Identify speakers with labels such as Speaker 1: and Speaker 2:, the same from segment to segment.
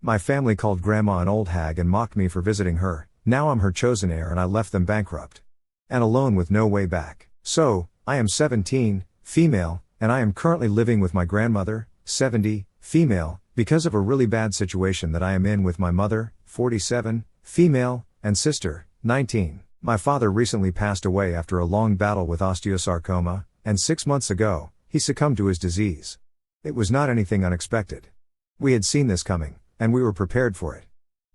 Speaker 1: My family called Grandma an old hag and mocked me for visiting her. Now I'm her chosen heir and I left them bankrupt. And alone with no way back. So, I am 17, female, and I am currently living with my grandmother, 70, female, because of a really bad situation that I am in with my mother, 47, female, and sister, 19. My father recently passed away after a long battle with osteosarcoma, and 6 months ago, he succumbed to his disease. It was not anything unexpected. We had seen this coming, and we were prepared for it.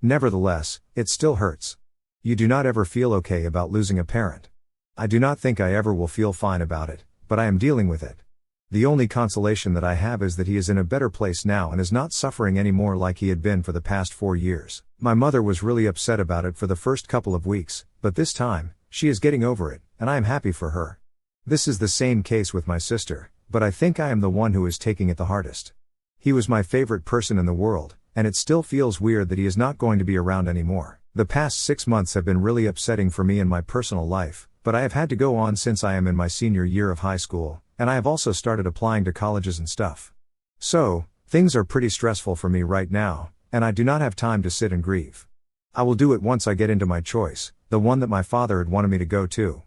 Speaker 1: Nevertheless, it still hurts. You do not ever feel okay about losing a parent. I do not think I ever will feel fine about it, but I am dealing with it. The only consolation that I have is that he is in a better place now and is not suffering anymore like he had been for the past 4 years. My mother was really upset about it for the first couple of weeks, but this time, she is getting over it, and I am happy for her. This is the same case with my sister, but I think I am the one who is taking it the hardest. He was my favorite person in the world, and it still feels weird that he is not going to be around anymore. The past 6 months have been really upsetting for me in my personal life, but I have had to go on since I am in my senior year of high school, and I have also started applying to colleges and stuff. So, things are pretty stressful for me right now, and I do not have time to sit and grieve. I will do it once I get into my choice, the one that my father had wanted me to go to.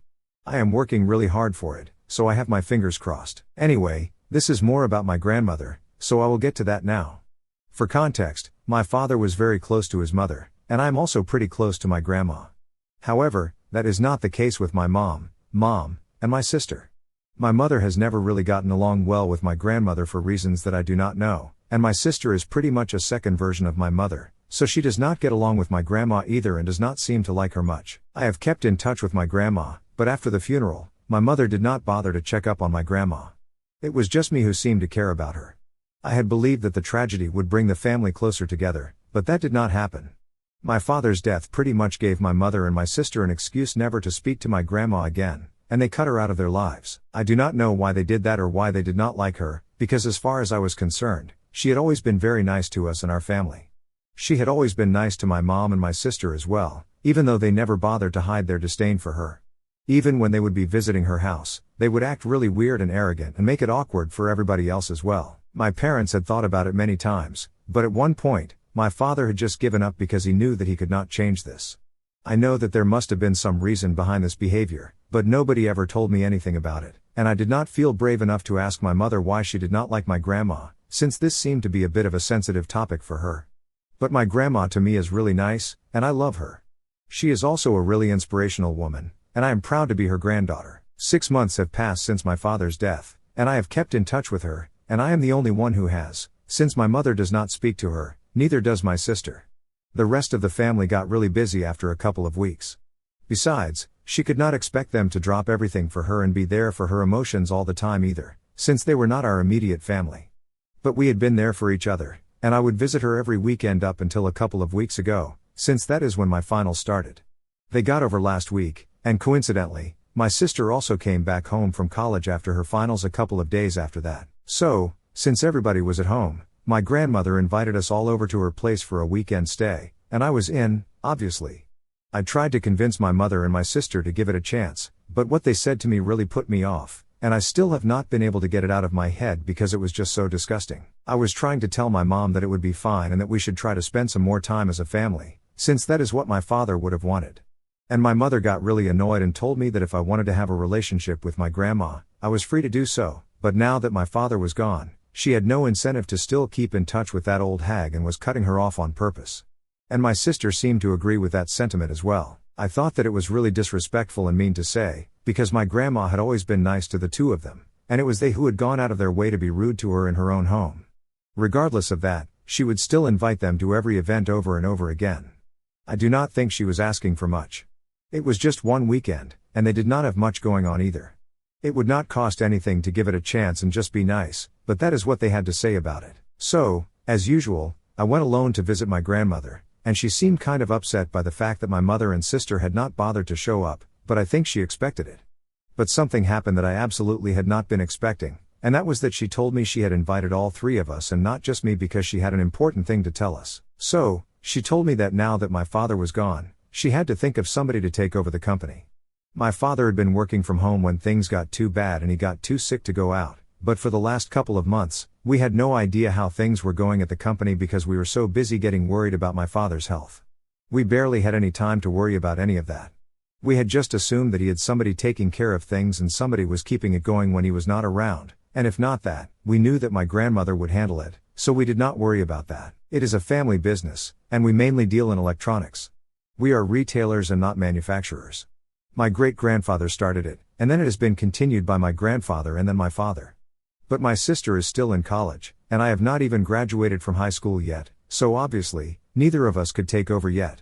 Speaker 1: I am working really hard for it, so I have my fingers crossed. Anyway, this is more about my grandmother, so I will get to that now. For context, my father was very close to his mother, and I am also pretty close to my grandma. However, that is not the case with my mom, and my sister. My mother has never really gotten along well with my grandmother for reasons that I do not know, and my sister is pretty much a second version of my mother, so she does not get along with my grandma either and does not seem to like her much. I have kept in touch with my grandma, but after the funeral, my mother did not bother to check up on my grandma. It was just me who seemed to care about her. I had believed that the tragedy would bring the family closer together, but that did not happen. My father's death pretty much gave my mother and my sister an excuse never to speak to my grandma again, and they cut her out of their lives. I do not know why they did that or why they did not like her, because as far as I was concerned, she had always been very nice to us and our family. She had always been nice to my mom and my sister as well, even though they never bothered to hide their disdain for her. Even when they would be visiting her house, they would act really weird and arrogant and make it awkward for everybody else as well. My parents had thought about it many times, but at one point, my father had just given up because he knew that he could not change this. I know that there must have been some reason behind this behavior, but nobody ever told me anything about it, and I did not feel brave enough to ask my mother why she did not like my grandma, since this seemed to be a bit of a sensitive topic for her. But my grandma to me is really nice, and I love her. She is also a really inspirational woman, and I am proud to be her granddaughter. 6 months have passed since my father's death, and I have kept in touch with her, and I am the only one who has, since my mother does not speak to her, neither does my sister. The rest of the family got really busy after a couple of weeks. Besides, she could not expect them to drop everything for her and be there for her emotions all the time either, since they were not our immediate family. But we had been there for each other, and I would visit her every weekend up until a couple of weeks ago, since that is when my finals started. They got over last week, and coincidentally, my sister also came back home from college after her finals a couple of days after that. So, since everybody was at home, my grandmother invited us all over to her place for a weekend stay, and I was in, obviously. I tried to convince my mother and my sister to give it a chance, but what they said to me really put me off, and I still have not been able to get it out of my head because it was just so disgusting. I was trying to tell my mom that it would be fine and that we should try to spend some more time as a family, since that is what my father would have wanted. And my mother got really annoyed and told me that if I wanted to have a relationship with my grandma, I was free to do so, but now that my father was gone, she had no incentive to still keep in touch with that old hag and was cutting her off on purpose. And my sister seemed to agree with that sentiment as well. I thought that it was really disrespectful and mean to say, because my grandma had always been nice to the two of them, and it was they who had gone out of their way to be rude to her in her own home. Regardless of that, she would still invite them to every event over and over again. I do not think she was asking for much. It was just one weekend, and they did not have much going on either. It would not cost anything to give it a chance and just be nice, but that is what they had to say about it. So, as usual, I went alone to visit my grandmother, and she seemed kind of upset by the fact that my mother and sister had not bothered to show up, but I think she expected it. But something happened that I absolutely had not been expecting, and that was that she told me she had invited all three of us and not just me because she had an important thing to tell us. So, she told me that now that my father was gone, she had to think of somebody to take over the company. My father had been working from home when things got too bad and he got too sick to go out, but for the last couple of months, we had no idea how things were going at the company because we were so busy getting worried about my father's health. We barely had any time to worry about any of that. We had just assumed that he had somebody taking care of things and somebody was keeping it going when he was not around, and if not that, we knew that my grandmother would handle it, so we did not worry about that. It is a family business, and we mainly deal in electronics. We are retailers and not manufacturers. My great-grandfather started it, and then it has been continued by my grandfather and then my father. But my sister is still in college, and I have not even graduated from high school yet, so obviously, neither of us could take over yet.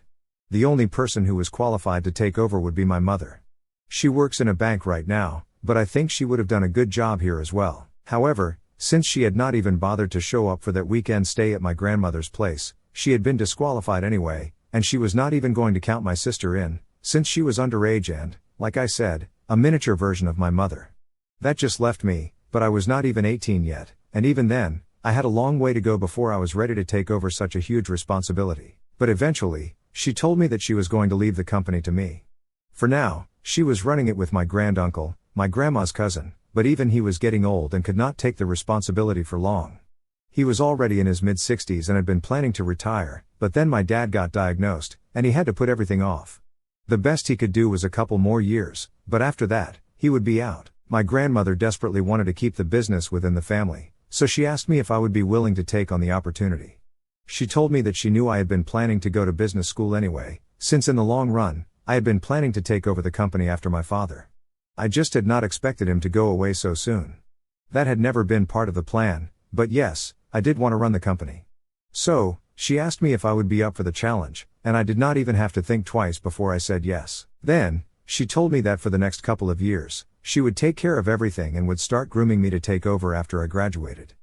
Speaker 1: The only person who was qualified to take over would be my mother. She works in a bank right now, but I think she would have done a good job here as well. However, since she had not even bothered to show up for that weekend stay at my grandmother's place, she had been disqualified anyway, and she was not even going to count my sister in, since she was underage and, like I said, a miniature version of my mother. That just left me, but I was not even 18 yet, and even then, I had a long way to go before I was ready to take over such a huge responsibility. But eventually, she told me that she was going to leave the company to me. For now, she was running it with my granduncle, my grandma's cousin, but even he was getting old and could not take the responsibility for long. He was already in his mid-60s and had been planning to retire, but then my dad got diagnosed, and he had to put everything off. The best he could do was a couple more years, but after that, he would be out. My grandmother desperately wanted to keep the business within the family, so she asked me if I would be willing to take on the opportunity. She told me that she knew I had been planning to go to business school anyway, since in the long run, I had been planning to take over the company after my father. I just had not expected him to go away so soon. That had never been part of the plan, but yes, I did want to run the company. So, she asked me if I would be up for the challenge, and I did not even have to think twice before I said yes. Then, she told me that for the next couple of years, she would take care of everything and would start grooming me to take over after I graduated.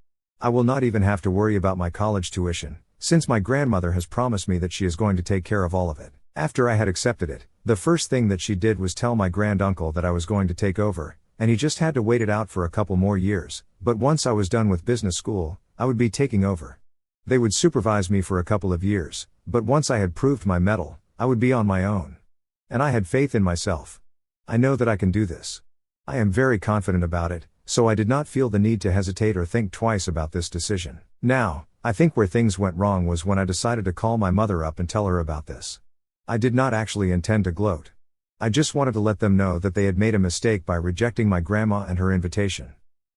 Speaker 1: I will not even have to worry about my college tuition, since my grandmother has promised me that she is going to take care of all of it. After I had accepted it, the first thing that she did was tell my granduncle that I was going to take over, and he just had to wait it out for a couple more years, but once I was done with business school, I would be taking over. They would supervise me for a couple of years, but once I had proved my mettle, I would be on my own. And I had faith in myself. I know that I can do this. I am very confident about it, so I did not feel the need to hesitate or think twice about this decision. Now, I think where things went wrong was when I decided to call my mother up and tell her about this. I did not actually intend to gloat. I just wanted to let them know that they had made a mistake by rejecting my grandma and her invitation.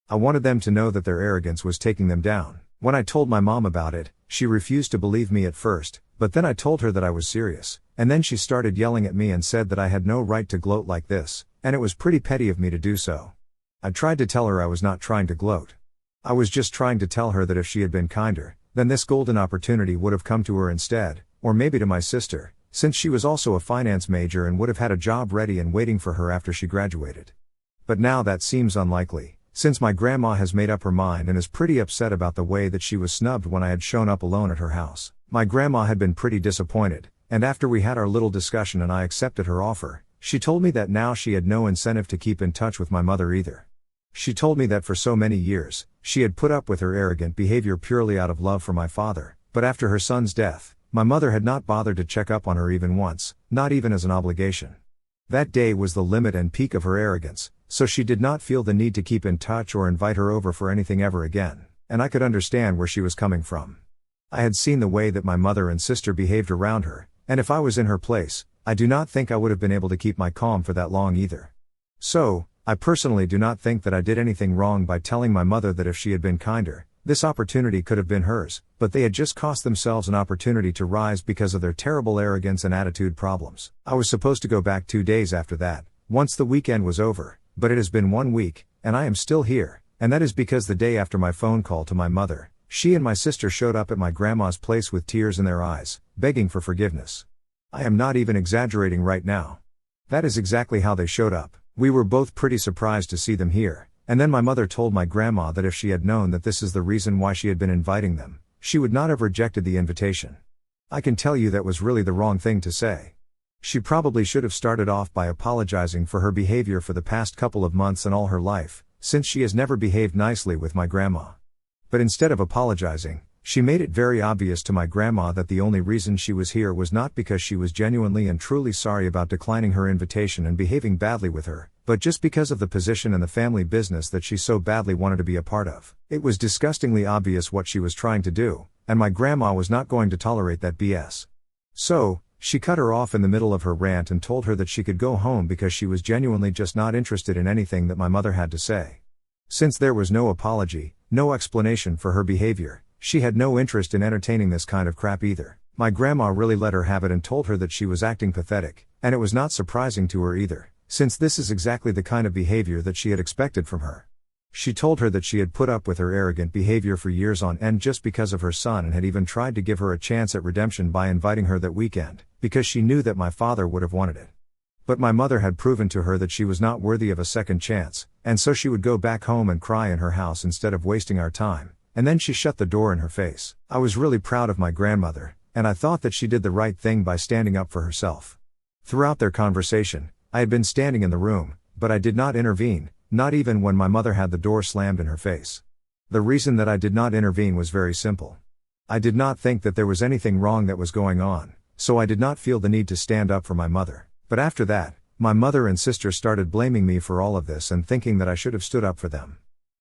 Speaker 1: I wanted them to know that their arrogance was taking them down. When I told my mom about it, she refused to believe me at first, but then I told her that I was serious, and then she started yelling at me and said that I had no right to gloat like this, and it was pretty petty of me to do so. I tried to tell her I was not trying to gloat. I was just trying to tell her that if she had been kinder, then this golden opportunity would have come to her instead, or maybe to my sister, since she was also a finance major and would have had a job ready and waiting for her after she graduated. But now that seems unlikely, since my grandma has made up her mind and is pretty upset about the way that she was snubbed when I had shown up alone at her house. My grandma had been pretty disappointed, and after we had our little discussion and I accepted her offer, she told me that now she had no incentive to keep in touch with my mother either. She told me that for so many years, she had put up with her arrogant behavior purely out of love for my father, but after her son's death, my mother had not bothered to check up on her even once, not even as an obligation. That day was the limit and peak of her arrogance, so she did not feel the need to keep in touch or invite her over for anything ever again, and I could understand where she was coming from. I had seen the way that my mother and sister behaved around her, and if I was in her place, I do not think I would have been able to keep my calm for that long either. So, I personally do not think that I did anything wrong by telling my mother that if she had been kinder, this opportunity could have been hers, but they had just cost themselves an opportunity to rise because of their terrible arrogance and attitude problems. I was supposed to go back 2 days after that, once the weekend was over, but it has been 1 week, and I am still here, and that is because the day after my phone call to my mother, she and my sister showed up at my grandma's place with tears in their eyes, begging for forgiveness. I am not even exaggerating right now. That is exactly how they showed up. We were both pretty surprised to see them here, and then my mother told my grandma that if she had known that this is the reason why she had been inviting them, she would not have rejected the invitation. I can tell you that was really the wrong thing to say. She probably should have started off by apologizing for her behavior for the past couple of months and all her life, since she has never behaved nicely with my grandma. But instead of apologizing, she made it very obvious to my grandma that the only reason she was here was not because she was genuinely and truly sorry about declining her invitation and behaving badly with her, but just because of the position and the family business that she so badly wanted to be a part of. It was disgustingly obvious what she was trying to do, and my grandma was not going to tolerate that BS. So, she cut her off in the middle of her rant and told her that she could go home because she was genuinely just not interested in anything that my mother had to say. Since there was no apology, no explanation for her behavior, she had no interest in entertaining this kind of crap either. My grandma really let her have it and told her that she was acting pathetic, and it was not surprising to her either, since this is exactly the kind of behavior that she had expected from her. She told her that she had put up with her arrogant behavior for years on end just because of her son and had even tried to give her a chance at redemption by inviting her that weekend, because she knew that my father would have wanted it. But my mother had proven to her that she was not worthy of a second chance, and so she would go back home and cry in her house instead of wasting our time, and then she shut the door in her face. I was really proud of my grandmother, and I thought that she did the right thing by standing up for herself. Throughout their conversation, I had been standing in the room, but I did not intervene, not even when my mother had the door slammed in her face. The reason that I did not intervene was very simple. I did not think that there was anything wrong that was going on, so I did not feel the need to stand up for my mother. But after that, my mother and sister started blaming me for all of this and thinking that I should have stood up for them.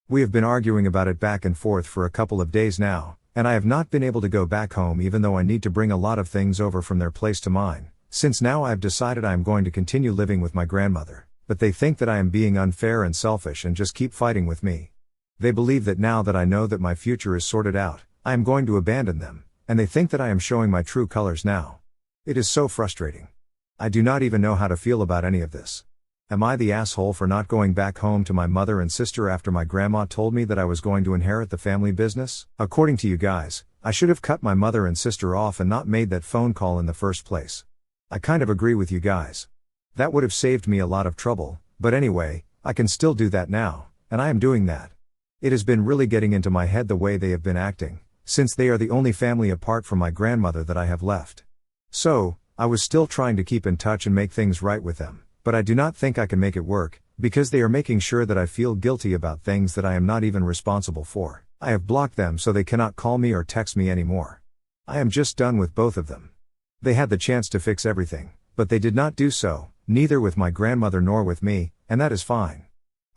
Speaker 1: We have been arguing about it back and forth for a couple of days now, and I have not been able to go back home even though I need to bring a lot of things over from their place to mine, since now I have decided I am going to continue living with my grandmother. But they think that I am being unfair and selfish and just keep fighting with me. They believe that now that I know that my future is sorted out, I am going to abandon them, and they think that I am showing my true colors now. It is so frustrating. I do not even know how to feel about any of this. Am I the asshole for not going back home to my mother and sister after my grandma told me that I was going to inherit the family business? According to you guys, I should have cut my mother and sister off and not made that phone call in the first place. I kind of agree with you guys. That would have saved me a lot of trouble, but anyway, I can still do that now, and I am doing that. It has been really getting into my head the way they have been acting, since they are the only family apart from my grandmother that I have left. So, I was still trying to keep in touch and make things right with them, but I do not think I can make it work, because they are making sure that I feel guilty about things that I am not even responsible for. I have blocked them so they cannot call me or text me anymore. I am just done with both of them. They had the chance to fix everything, but they did not do so, neither with my grandmother nor with me, and that is fine.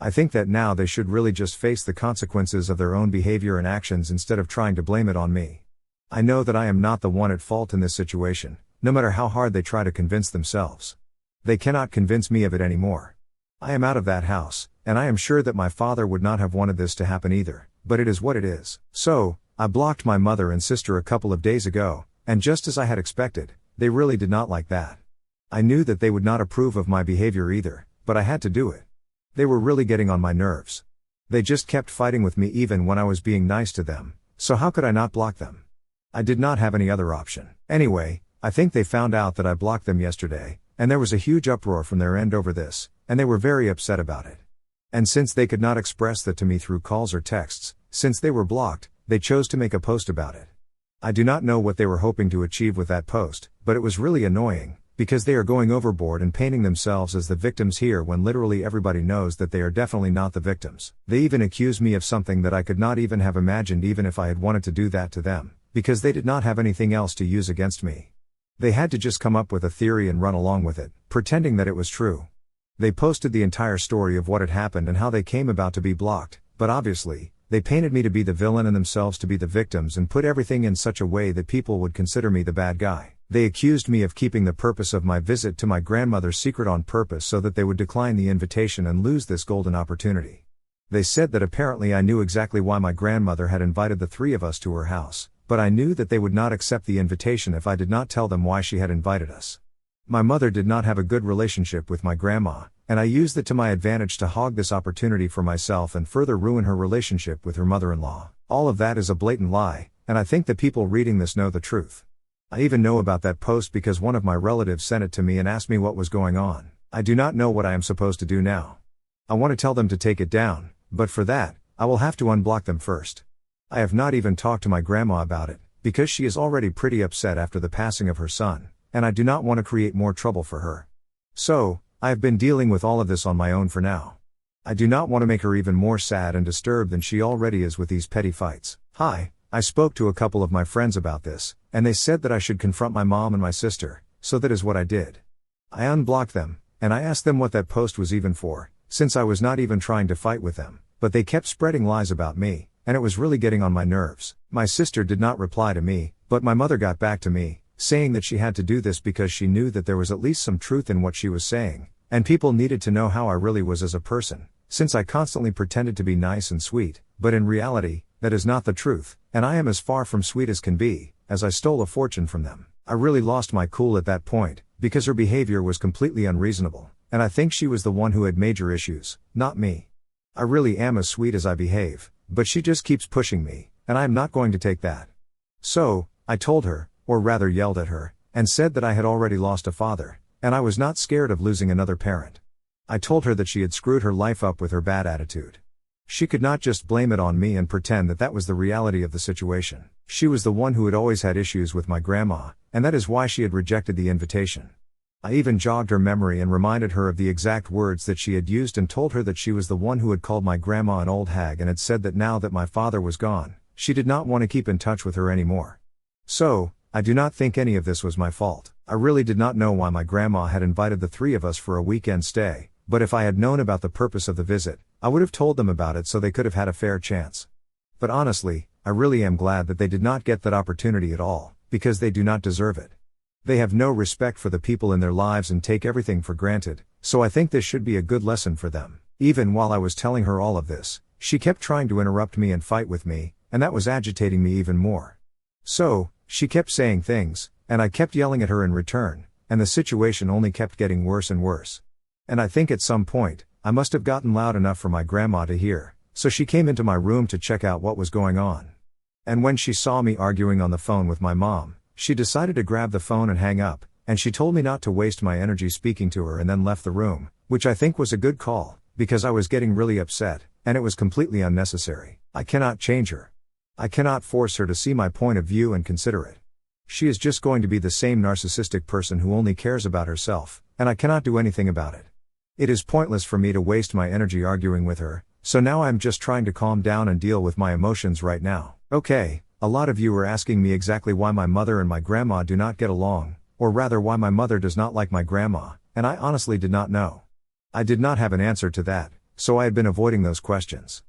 Speaker 1: I think that now they should really just face the consequences of their own behavior and actions instead of trying to blame it on me. I know that I am not the one at fault in this situation, no matter how hard they try to convince themselves. They cannot convince me of it anymore. I am out of that house, and I am sure that my father would not have wanted this to happen either, but it is what it is. So, I blocked my mother and sister a couple of days ago, and just as I had expected, they really did not like that. I knew that they would not approve of my behavior either, but I had to do it. They were really getting on my nerves. They just kept fighting with me even when I was being nice to them, so how could I not block them? I did not have any other option. Anyway, I think they found out that I blocked them yesterday, and there was a huge uproar from their end over this, and they were very upset about it. And since they could not express that to me through calls or texts, since they were blocked, they chose to make a post about it. I do not know what they were hoping to achieve with that post, but it was really annoying, because they are going overboard and painting themselves as the victims here when literally everybody knows that they are definitely not the victims. They even accuse me of something that I could not even have imagined even if I had wanted to do that to them, because they did not have anything else to use against me. They had to just come up with a theory and run along with it, pretending that it was true. They posted the entire story of what had happened and how they came about to be blocked, but obviously, they painted me to be the villain and themselves to be the victims and put everything in such a way that people would consider me the bad guy. They accused me of keeping the purpose of my visit to my grandmother secret on purpose so that they would decline the invitation and lose this golden opportunity. They said that apparently I knew exactly why my grandmother had invited the three of us to her house, but I knew that they would not accept the invitation if I did not tell them why she had invited us. My mother did not have a good relationship with my grandma, and I used it to my advantage to hog this opportunity for myself and further ruin her relationship with her mother-in-law. All of that is a blatant lie, and I think the people reading this know the truth. I even know about that post because one of my relatives sent it to me and asked me what was going on. I do not know what I am supposed to do now. I want to tell them to take it down, but for that, I will have to unblock them first. I have not even talked to my grandma about it, because she is already pretty upset after the passing of her son, and I do not want to create more trouble for her. So, I have been dealing with all of this on my own for now. I do not want to make her even more sad and disturbed than she already is with these petty fights. Hi, I spoke to a couple of my friends about this, and they said that I should confront my mom and my sister, so that is what I did. I unblocked them, and I asked them what that post was even for, since I was not even trying to fight with them, but they kept spreading lies about me, and it was really getting on my nerves. My sister did not reply to me, but my mother got back to me, saying that she had to do this because she knew that there was at least some truth in what she was saying, and people needed to know how I really was as a person, since I constantly pretended to be nice and sweet, but in reality, that is not the truth, and I am as far from sweet as can be, as I stole a fortune from them. I really lost my cool at that point, because her behavior was completely unreasonable, and I think she was the one who had major issues, not me. I really am as sweet as I behave, but she just keeps pushing me, and I am not going to take that. So, I told her, or rather yelled at her, and said that I had already lost a father, and I was not scared of losing another parent. I told her that she had screwed her life up with her bad attitude. She could not just blame it on me and pretend that that was the reality of the situation. She was the one who had always had issues with my grandma, and that is why she had rejected the invitation. I even jogged her memory and reminded her of the exact words that she had used and told her that she was the one who had called my grandma an old hag and had said that now that my father was gone, she did not want to keep in touch with her anymore. So, I do not think any of this was my fault. I really did not know why my grandma had invited the three of us for a weekend stay, but if I had known about the purpose of the visit, I would have told them about it so they could have had a fair chance. But honestly, I really am glad that they did not get that opportunity at all, because they do not deserve it. They have no respect for the people in their lives and take everything for granted, so I think this should be a good lesson for them. Even while I was telling her all of this, she kept trying to interrupt me and fight with me, and that was agitating me even more. So, she kept saying things, and I kept yelling at her in return, and the situation only kept getting worse and worse. And I think at some point, I must have gotten loud enough for my grandma to hear, so she came into my room to check out what was going on. And when she saw me arguing on the phone with my mom, she decided to grab the phone and hang up, and she told me not to waste my energy speaking to her and then left the room, which I think was a good call, because I was getting really upset, and it was completely unnecessary. I cannot change her. I cannot force her to see my point of view and consider it. She is just going to be the same narcissistic person who only cares about herself, and I cannot do anything about it. It is pointless for me to waste my energy arguing with her, so now I'm just trying to calm down and deal with my emotions right now. Okay, a lot of you are asking me exactly why my mother and my grandma do not get along, or rather why my mother does not like my grandma, and I honestly did not know. I did not have an answer to that, so I had been avoiding those questions.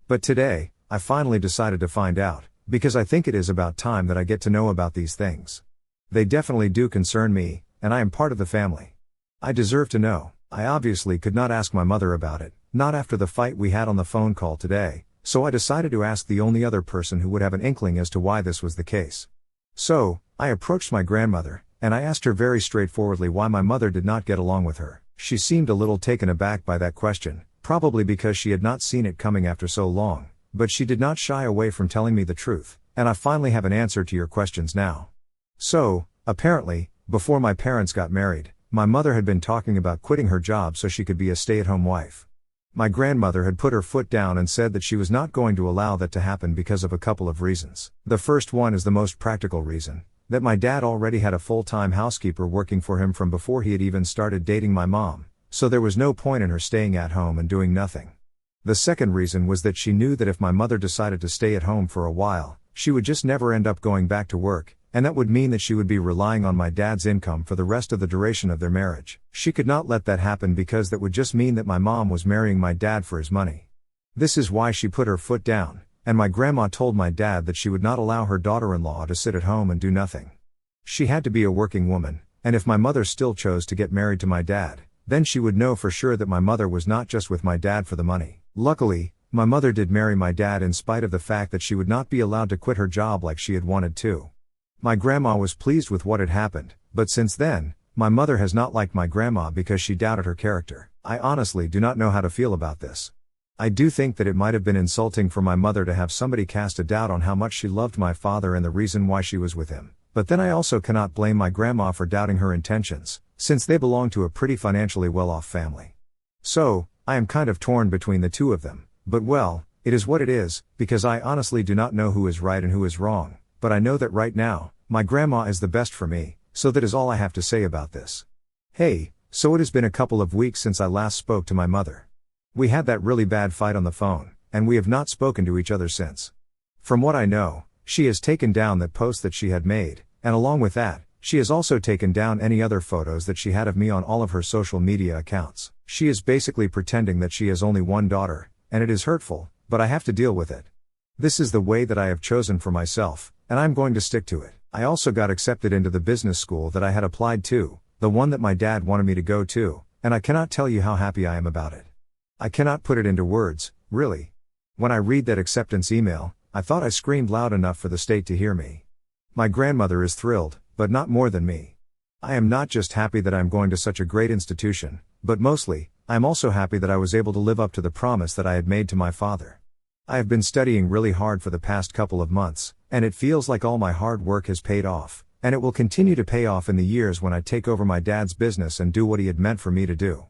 Speaker 1: But today, I finally decided to find out, because I think it is about time that I get to know about these things. They definitely do concern me, and I am part of the family. I deserve to know. I obviously could not ask my mother about it, not after the fight we had on the phone call today, so I decided to ask the only other person who would have an inkling as to why this was the case. So, I approached my grandmother, and I asked her very straightforwardly why my mother did not get along with her. She seemed a little taken aback by that question, probably because she had not seen it coming after so long, but she did not shy away from telling me the truth, and I finally have an answer to your questions now. So, apparently, before my parents got married, my mother had been talking about quitting her job so she could be a stay-at-home wife. My grandmother had put her foot down and said that she was not going to allow that to happen because of a couple of reasons. The first one is the most practical reason, that my dad already had a full-time housekeeper working for him from before he had even started dating my mom, so there was no point in her staying at home and doing nothing. The second reason was that she knew that if my mother decided to stay at home for a while, she would just never end up going back to work, and that would mean that she would be relying on my dad's income for the rest of the duration of their marriage. She could not let that happen because that would just mean that my mom was marrying my dad for his money. This is why she put her foot down, and my grandma told my dad that she would not allow her daughter-in-law to sit at home and do nothing. She had to be a working woman, and if my mother still chose to get married to my dad, then she would know for sure that my mother was not just with my dad for the money. Luckily, my mother did marry my dad in spite of the fact that she would not be allowed to quit her job like she had wanted to. My grandma was pleased with what had happened, but since then, my mother has not liked my grandma because she doubted her character. I honestly do not know how to feel about this. I do think that it might have been insulting for my mother to have somebody cast a doubt on how much she loved my father and the reason why she was with him, but then I also cannot blame my grandma for doubting her intentions, since they belong to a pretty financially well-off family. So, I am kind of torn between the two of them, but well, it is what it is, because I honestly do not know who is right and who is wrong. But I know that right now, my grandma is the best for me, so that is all I have to say about this. Hey, so it has been a couple of weeks since I last spoke to my mother. We had that really bad fight on the phone, and we have not spoken to each other since. From what I know, she has taken down that post that she had made, and along with that, she has also taken down any other photos that she had of me on all of her social media accounts. She is basically pretending that she has only one daughter, and it is hurtful, but I have to deal with it. This is the way that I have chosen for myself, and I'm going to stick to it. I also got accepted into the business school that I had applied to, the one that my dad wanted me to go to, and I cannot tell you how happy I am about it. I cannot put it into words, really. When I read that acceptance email, I thought I screamed loud enough for the state to hear me. My grandmother is thrilled, but not more than me. I am not just happy that I am going to such a great institution, but mostly, I am also happy that I was able to live up to the promise that I had made to my father. I have been studying really hard for the past couple of months, and it feels like all my hard work has paid off, and it will continue to pay off in the years when I take over my dad's business and do what he had meant for me to do.